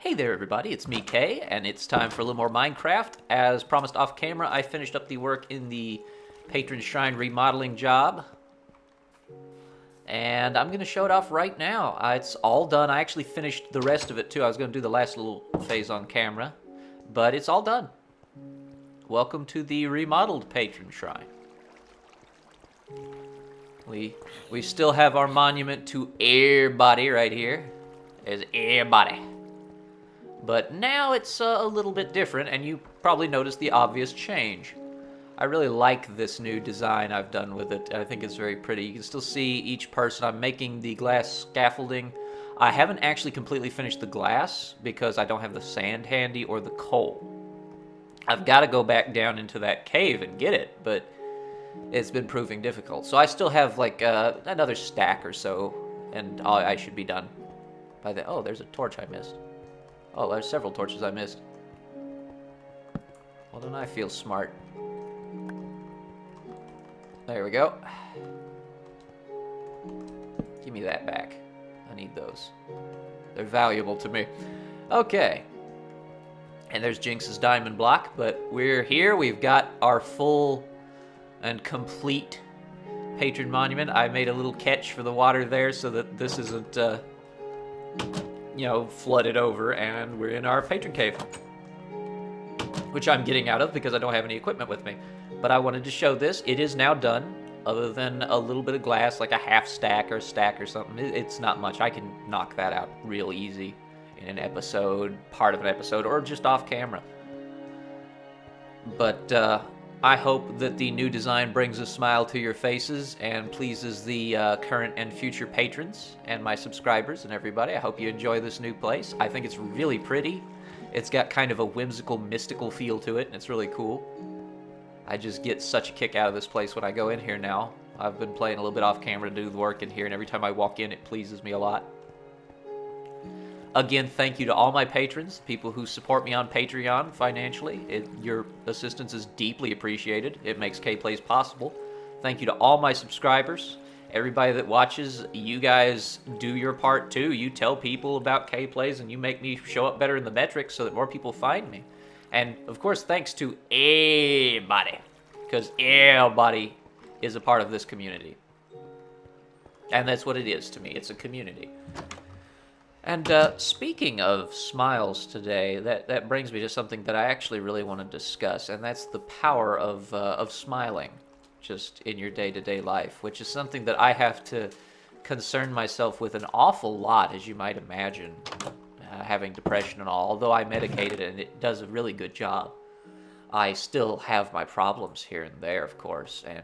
Hey there everybody, it's me Kay, and it's time for a little more Minecraft. As promised off camera, I finished up the work in the Patron Shrine remodeling job. And I'm going to show it off right now. It's all done. I actually finished the rest of it too. I was going to do the last little phase on camera, but it's all done. Welcome to the remodeled Patron Shrine. We still have our monument to everybody right here. There's everybody. But now it's a little bit different, and you probably noticed the obvious change. I really like this new design I've done with it. I think it's very pretty. You can still see each person. I'm making the glass scaffolding. I haven't actually completely finished the glass because I don't have the sand handy or the coal. I've got to go back down into that cave and get it, but it's been proving difficult. So I still have like another stack or so, and I should be done by the... Oh, there's a torch I missed. Oh, there's several torches I missed. Well, don't I feel smart? There we go. Give me that back. I need those. They're valuable to me. Okay. And there's Jinx's diamond block, but we're here. We've got our full and complete patron monument. I made a little catch for the water there so that this isn't... you know, flooded over, and we're in our patron cave, which I'm getting out of because I don't have any equipment with me. But I wanted to show this. It is now done, other than a little bit of glass, like a half stack or a stack or something. It's not much. I can knock that out real easy in an episode, part of an episode, or just off camera. But I hope that the new design brings a smile to your faces and pleases the current and future patrons and my subscribers and everybody. I hope you enjoy this new place. I think it's really pretty. It's got kind of a whimsical, mystical feel to it, and it's really cool. I just get such a kick out of this place when I go in here now. I've been playing a little bit off camera to do the work in here, and every time I walk in, it pleases me a lot. Again, thank you to all my patrons, people who support me on Patreon financially. Your assistance is deeply appreciated. It makes K-Plays possible. Thank you to all my subscribers. Everybody that watches, you guys do your part too. You tell people about K-Plays and you make me show up better in the metrics so that more people find me. And of course, thanks to everybody, because everybody is a part of this community. And that's what it is to me. It's a community. And speaking of smiles today, that brings me to something that I actually really want to discuss, and that's the power of smiling just in your day-to-day life, which is something that I have to concern myself with an awful lot, as you might imagine, having depression and all. Although I medicate it and it does a really good job, I still have my problems here and there, of course, and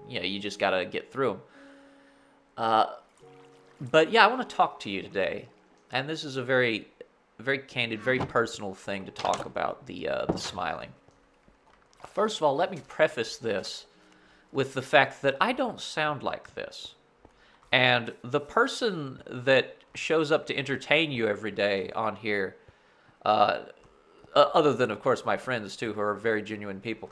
you know, you just got to get through them. But yeah, I want to talk to you today. And this is a very, very candid, very personal thing to talk about, the smiling. First of all, let me preface this with the fact that I don't sound like this. And the person that shows up to entertain you every day on here, other than, of course, my friends, too, who are very genuine people,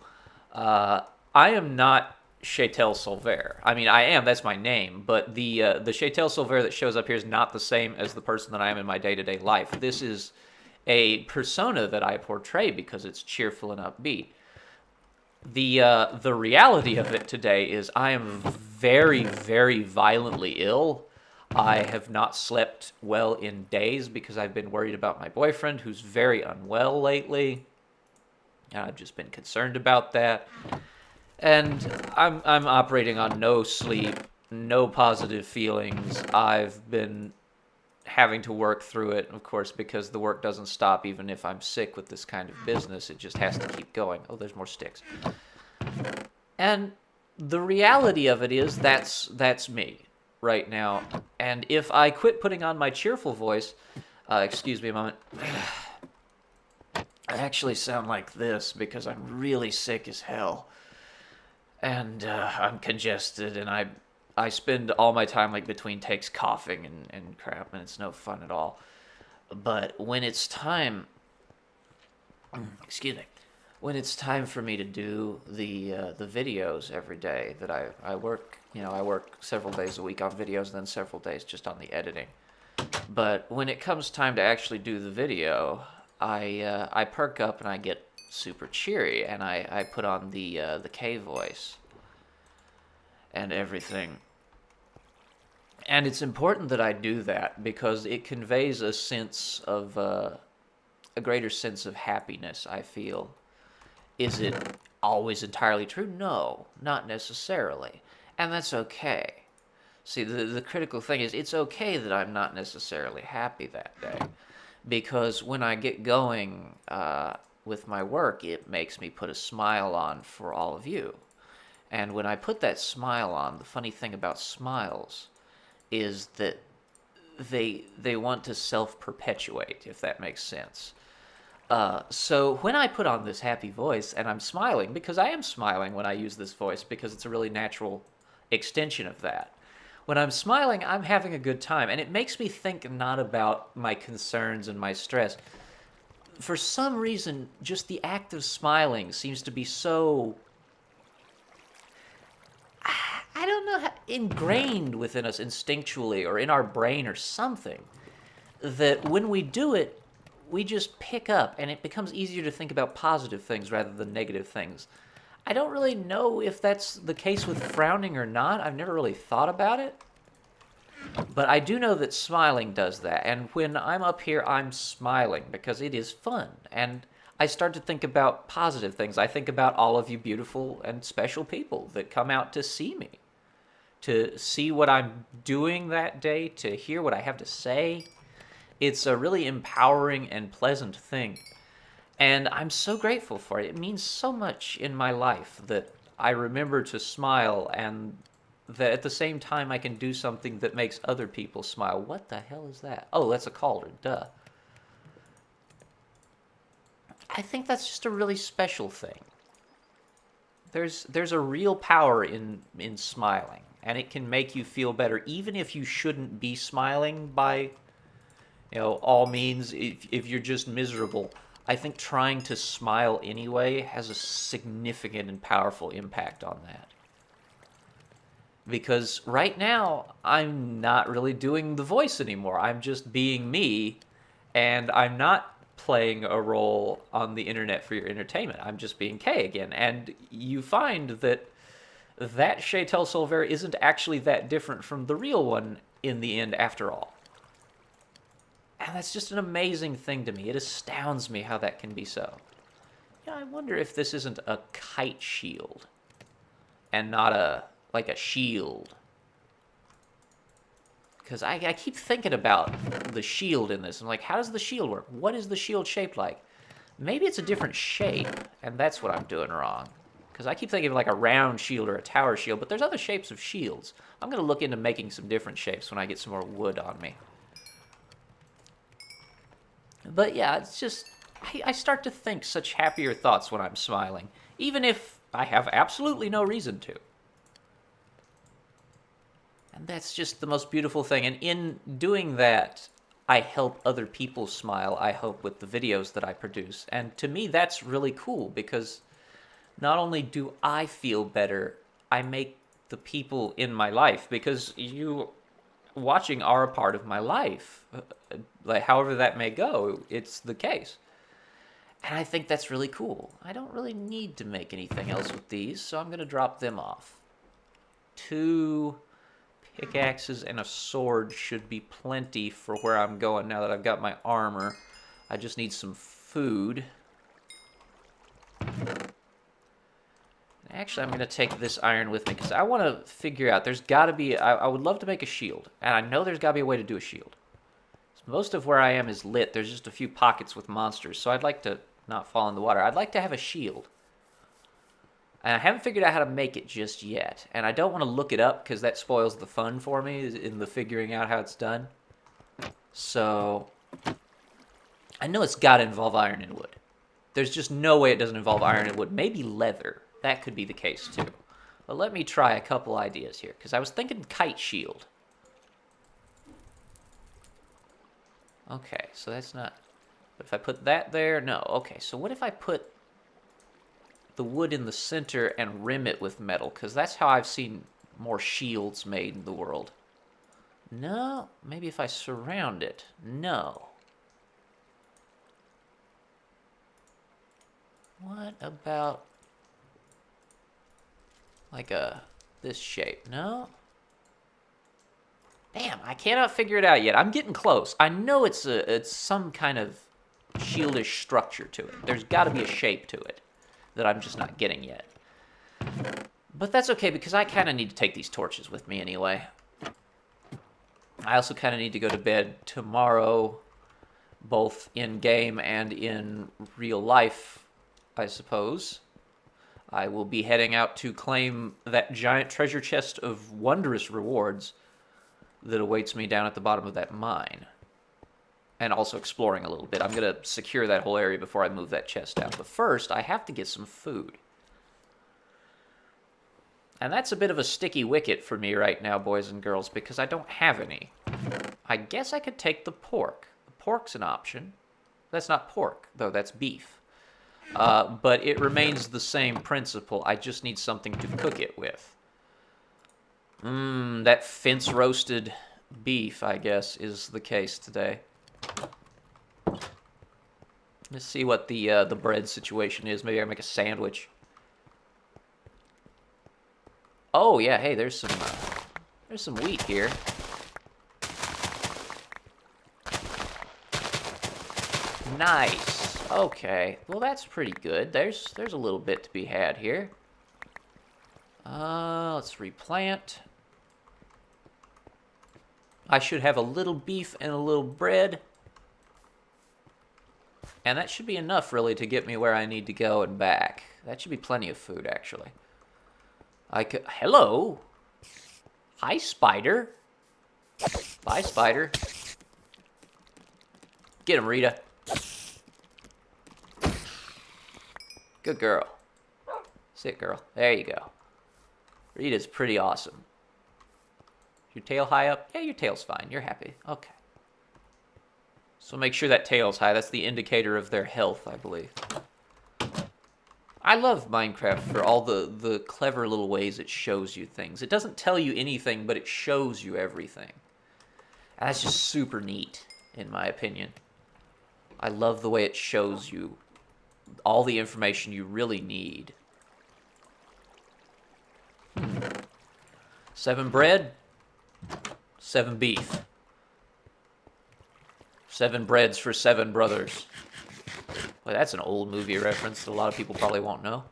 I am not Chaytel Silver. I mean, I am, that's my name, but the Chaytel Silver that shows up here is not the same as the person that I am in my day-to-day life. This is a persona that I portray because it's cheerful and upbeat. The reality of it today is I am very, very violently ill. I have not slept well in days because I've been worried about my boyfriend, who's very unwell lately. I've just been concerned about that. And I'm operating on no sleep, no positive feelings. I've been having to work through it, of course, because the work doesn't stop even if I'm sick with this kind of business. It just has to keep going. Oh, there's more sticks. And the reality of it is that's me right now. And if I quit putting on my cheerful voice, excuse me a moment, I actually sound like this because I'm really sick as hell. And I'm congested, and I spend all my time like between takes coughing and crap, and it's no fun at all. But when it's time, excuse me, when it's time for me to do the videos every day that I work, you know, I work several days a week on videos, and then several days just on the editing. But when it comes time to actually do the video, I perk up and I get super cheery, and I put on the K voice and everything. And it's important that I do that because it conveys a sense of a greater sense of happiness, I feel. Is it always entirely true? No, not necessarily. And that's okay. See, the critical thing is it's okay that I'm not necessarily happy that day. Because when I get going with my work, it makes me put a smile on for all of you. And when I put that smile on, the funny thing about smiles is that they want to self-perpetuate, if that makes sense. So when I put on this happy voice, and I'm smiling, because I am smiling when I use this voice, because it's a really natural extension of that. When I'm smiling, I'm having a good time, and it makes me think not about my concerns and my stress. For some reason, just the act of smiling seems to be so, I don't know, ingrained within us instinctually or in our brain or something, that when we do it, we just pick up and it becomes easier to think about positive things rather than negative things. I don't really know if that's the case with frowning or not. I've never really thought about it. But I do know that smiling does that. And when I'm up here, I'm smiling because it is fun. And I start to think about positive things. I think about all of you beautiful and special people that come out to see me, to see what I'm doing that day, to hear what I have to say. It's a really empowering and pleasant thing. And I'm so grateful for it. It means so much in my life that I remember to smile, and that at the same time I can do something that makes other people smile. What the hell is that? Oh, that's a cauldron, duh. I think that's just a really special thing. There's a real power in smiling, and it can make you feel better, even if you shouldn't be smiling by, all means. If you're just miserable, I think trying to smile anyway has a significant and powerful impact on that. Because right now, I'm not really doing the voice anymore. I'm just being me, and I'm not playing a role on the internet for your entertainment. I'm just being Kay again. And you find that Chay Solver isn't actually that different from the real one in the end after all. And that's just an amazing thing to me. It astounds me how that can be so. I wonder if this isn't a kite shield and not a shield. Because I keep thinking about the shield in this. I'm like, how does the shield work? What is the shield shaped like? Maybe it's a different shape, and that's what I'm doing wrong. Because I keep thinking of like a round shield or a tower shield, but there's other shapes of shields. I'm going to look into making some different shapes when I get some more wood on me. But yeah, it's just, I start to think such happier thoughts when I'm smiling, even if I have absolutely no reason to. And that's just the most beautiful thing. And in doing that, I help other people smile, I hope, with the videos that I produce. And to me, that's really cool, because not only do I feel better, I make the people in my life, because you watching are a part of my life. Like, however that may go, it's the case. And I think that's really cool. I don't really need to make anything else with these, so I'm going to drop them off. 2 pickaxes and a sword should be plenty for where I'm going now that I've got my armor. I just need some food. Actually, I'm going to take this iron with me because I want to figure out, there's got to be, I would love to make a shield. And I know there's got to be a way to do a shield. Most of where I am is lit. There's just a few pockets with monsters, so I'd like to not fall in the water. I'd like to have a shield. And I haven't figured out how to make it just yet. And I don't want to look it up because that spoils the fun for me in the figuring out how it's done. So I know it's got to involve iron and wood. There's just no way it doesn't involve iron and wood. Maybe leather. That could be the case too. But let me try a couple ideas here, because I was thinking kite shield. Okay, so that's not... But if I put that there, no. Okay, so what if I put the wood in the center and rim it with metal? Because that's how I've seen more shields made in the world. No, maybe if I surround it. No. What about like this shape? No? Damn, I cannot figure it out yet. I'm getting close. I know it's some kind of shieldish structure to it. There's got to be a shape to it that I'm just not getting yet. But that's okay, because I kind of need to take these torches with me anyway. I also kind of need to go to bed tomorrow, both in-game and in real life, I suppose. I will be heading out to claim that giant treasure chest of wondrous rewards that awaits me down at the bottom of that mine. And also exploring a little bit. I'm going to secure that whole area before I move that chest out. But first, I have to get some food. And that's a bit of a sticky wicket for me right now, boys and girls, because I don't have any. I guess I could take the pork. The pork's an option. That's not pork, though. That's beef. But it remains the same principle. I just need something to cook it with. That fence-roasted beef, I guess, is the case today. Let's see what the bread situation is. Maybe I make a sandwich. Oh yeah, hey, there's some wheat here. Nice. Okay. Well, that's pretty good. There's a little bit to be had here. Let's replant. I should have a little beef and a little bread. And that should be enough, really, to get me where I need to go and back. That should be plenty of food, actually. Hello? Hi, spider. Bye, spider. Get him, Rita. Good girl. Sit, girl. There you go. Rita's pretty awesome. Your tail high up? Yeah, your tail's fine. You're happy. Okay. So make sure that tail's high. That's the indicator of their health, I believe. I love Minecraft for all the clever little ways it shows you things. It doesn't tell you anything, but it shows you everything. And that's just super neat, in my opinion. I love the way it shows you all the information you really need. 7 bread, 7 beef. 7 breads for 7 brothers. Well, that's an old movie reference that a lot of people probably won't know.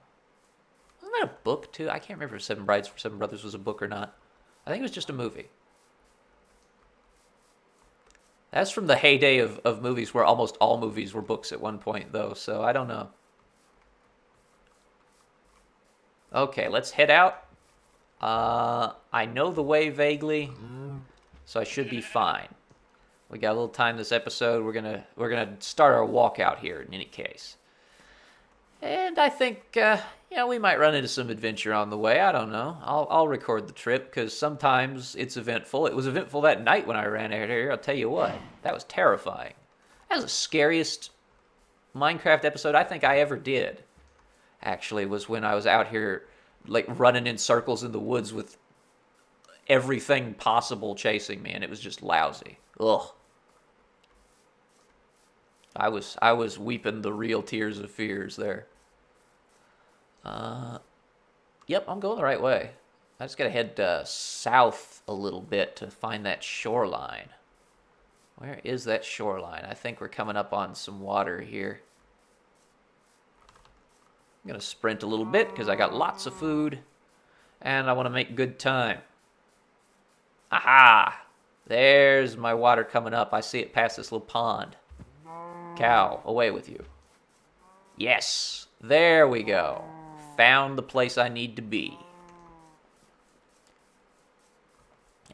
Wasn't that a book, too? I can't remember if 7 Brides for 7 Brothers was a book or not. I think it was just a movie. That's from the heyday of movies where almost all movies were books at one point, though, so I don't know. Okay, let's head out. I know the way vaguely, so I should be fine. We got a little time this episode. We're gonna start our walk out here in any case. And I think we might run into some adventure on the way. I don't know. I'll record the trip because sometimes it's eventful. It was eventful that night when I ran out here. I'll tell you what, that was terrifying. That was the scariest Minecraft episode I think I ever did. Actually, was when I was out here like running in circles in the woods with everything possible chasing me, and it was just lousy. Ugh. I was weeping the real tears of fears there. Yep, I'm going the right way. I just gotta head south a little bit to find that shoreline. Where is that shoreline? I think we're coming up on some water here. I'm gonna sprint a little bit because I got lots of food and I want to make good time. Aha! There's my water coming up. I see it past this little pond. Cow, away with you. Yes, there we go. Found the place I need to be.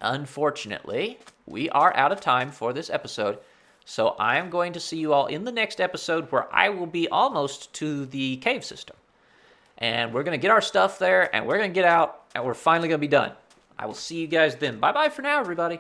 Unfortunately, we are out of time for this episode, so I am going to see you all in the next episode where I will be almost to the cave system. And we're going to get our stuff there, and we're going to get out, and we're finally going to be done. I will see you guys then. Bye-bye for now, everybody.